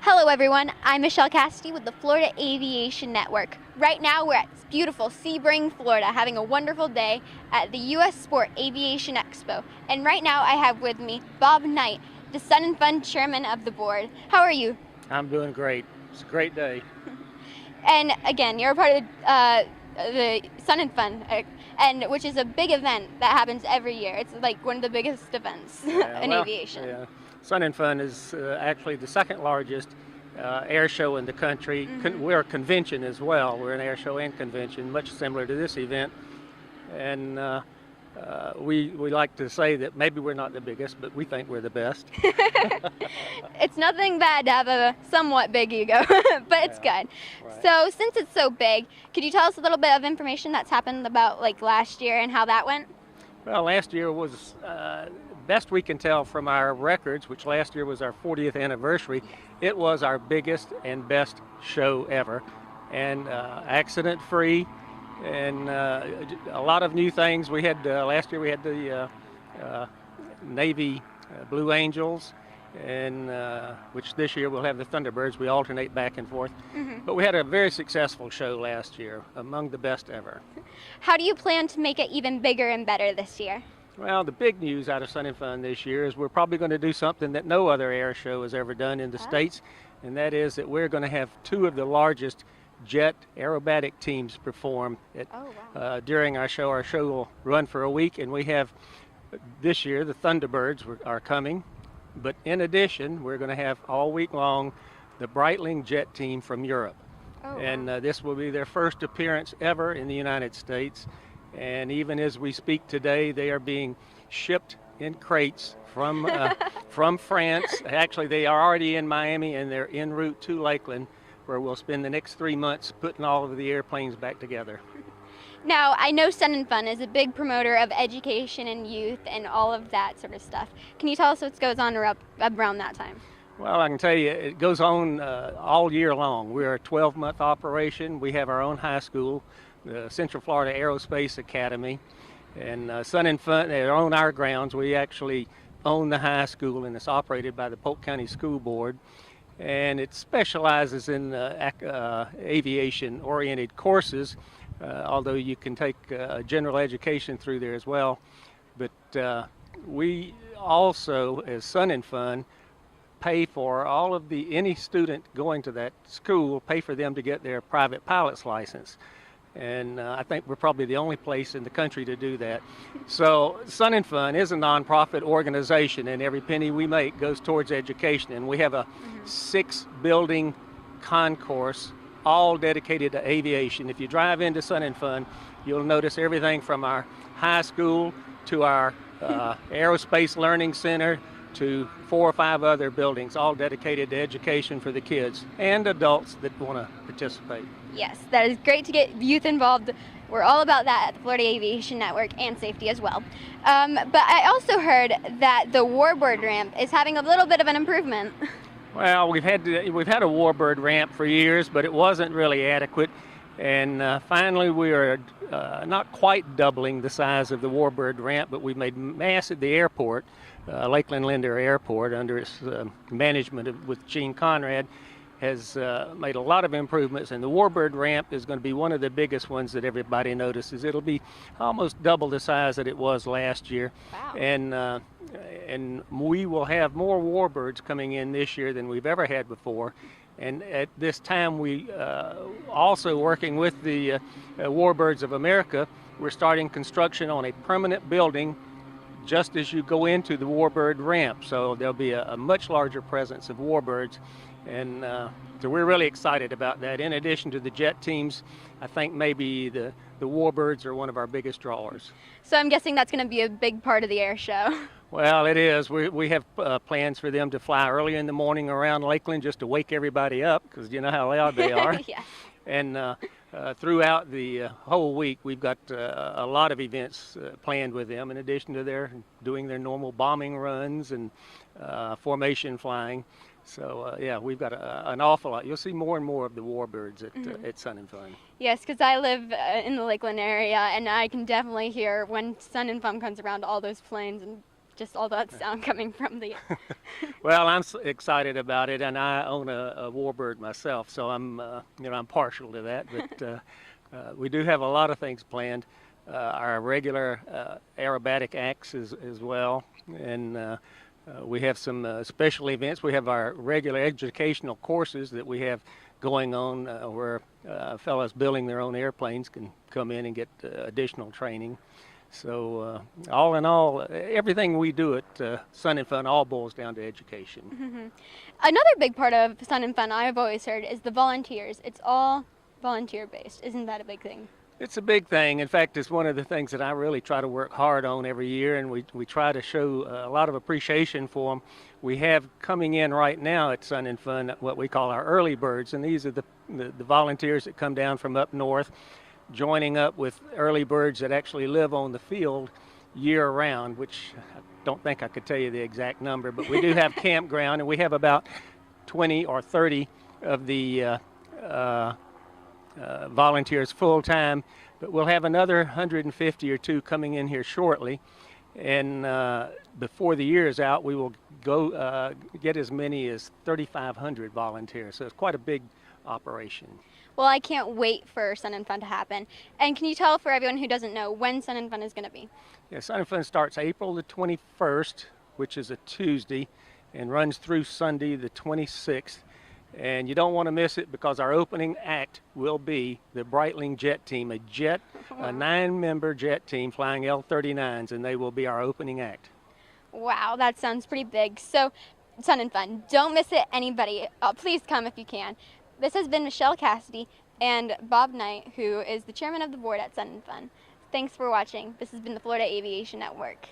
Hello everyone, I'm Michelle Cassidy with the Florida Aviation Network. Right now we're at beautiful Sebring, Florida, having a wonderful day at the U.S. Sport Aviation Expo. And right now I have with me Bob Knight, the Sun and Fun chairman of the board. How are you? I'm doing great. It's a great day. And again, you're a part of the Sun and Fun, and which is a big event that happens every year. It's like one of the biggest events in aviation. Yeah. Sun and Fun is actually the second largest air show in the country. We're a convention as well. We're an air show and convention, much similar to this event. And we like to say that maybe we're not the biggest, but we think we're the best. It's nothing bad to have a somewhat big ego, but it's good. Right. So since it's so big, could you tell us a little bit of information that's happened about like last year and how that went? Well, last year was, best we can tell from our records, which last year was our 40th anniversary, it was our biggest and best show ever, and accident-free, and a lot of new things. We had, last year we had the Navy Blue Angels, and which this year we'll have the Thunderbirds. We alternate back and forth. But we had a very successful show last year, among the best ever. How do you plan to make it even bigger and better this year? Well, the big news out of Sun and Fun this year is we're probably going to do something that no other air show has ever done in the States, and that is that we're going to have two of the largest jet aerobatic teams perform during our show. Our show will run for a week, and we have this year the Thunderbirds are coming, but in addition we're going to have all week long the Breitling jet team from Europe. And this will be their first appearance ever in the United States. And even as we speak today, they are being shipped in crates from from France. Actually, they are already in Miami, and they're en route to Lakeland, where we'll spend the next 3 months putting all of the airplanes back together. Now, I know Sun and Fun is a big promoter of education and youth and all of that sort of stuff. Can you tell us what goes on around that time? Well, I can tell you, it goes on all year long. We're a 12-month operation. We have our own high school, the Central Florida Aerospace Academy, and Sun and Fun, they're on our grounds. We actually own the high school, and it's operated by the Polk County School Board, and it specializes in aviation-oriented courses, although you can take general education through there as well. But we also, as Sun and Fun, pay for all of any student going to that school, pay for them to get their private pilot's license. And I think we're probably the only place in the country to do that. So Sun and Fun is a nonprofit organization, and every penny we make goes towards education. And we have a 6-building concourse all dedicated to aviation. If you drive into Sun and Fun, you'll notice everything from our high school to our aerospace learning center to 4 or 5 other buildings, all dedicated to education for the kids and adults that want to participate. Yes, that is great to get youth involved. We're all about that at the Florida Aviation Network, and safety as well. But I also heard that the Warbird ramp is having a little bit of an improvement. Well, we've had a Warbird ramp for years, but it wasn't really adequate. And finally, we are not quite doubling the size of the Warbird ramp, but we've made massive. The airport, Lakeland Linder Airport, under its management with Gene Conrad, has made a lot of improvements, and the Warbird ramp is going to be one of the biggest ones that everybody notices. It'll be almost double the size that it was last year. Wow. And we will have more Warbirds coming in this year than we've ever had before. And at this time, we also working with the Warbirds of America, we're starting construction on a permanent building just as you go into the Warbird ramp. So there'll be a much larger presence of Warbirds. And so we're really excited about that. In addition to the jet teams, I think maybe the Warbirds are one of our biggest drawers. So I'm guessing that's going to be a big part of the air show. Well, it is. We have plans for them to fly early in the morning around Lakeland just to wake everybody up, because you know how loud they are. Yeah. And throughout the whole week, we've got a lot of events planned with them, in addition to doing their normal bombing runs and formation flying. So yeah, we've got an awful lot. You'll see more and more of the Warbirds at Sun and Fun. Yes, because I live in the Lakeland area, and I can definitely hear when Sun and Fun comes around all those planes and just all that sound coming from the. Well, I'm excited about it, and I own a warbird myself, so I'm partial to that. But we do have a lot of things planned. Our regular aerobatic acts as well, and we have some special events. We have our regular educational courses that we have going on where fellows building their own airplanes can come in and get additional training. So all in all, everything we do at Sun and Fun all boils down to education. Mm-hmm. Another big part of Sun and Fun I've always heard is the volunteers. It's all volunteer based. Isn't that a big thing? It's a big thing. In fact, it's one of the things that I really try to work hard on every year, and we try to show a lot of appreciation for them. We have coming in right now at Sun and Fun what we call our early birds, and these are the volunteers that come down from up north, joining up with early birds that actually live on the field year round, which I don't think I could tell you the exact number, but we do have campground, and we have about 20 or 30 of the volunteers full time, but we'll have another 150 or two coming in here shortly, and before the year is out we will go get as many as 3,500 volunteers, so it's quite a big operation. Well, I can't wait for Sun and Fun to happen. And can you tell for everyone who doesn't know when Sun and Fun is going to be? Yeah, Sun and Fun starts April the 21st, which is a Tuesday, and runs through Sunday the 26th. And you don't want to miss it because our opening act will be the Breitling jet team, a 9-member jet team flying L-39s, and they will be our opening act. Wow, that sounds pretty big. So, Sun and Fun, don't miss it, anybody. Please come if you can. This has been Michelle Cassidy and Bob Knight, who is the chairman of the board at Sun and Fun. Thanks for watching. This has been the Florida Aviation Network.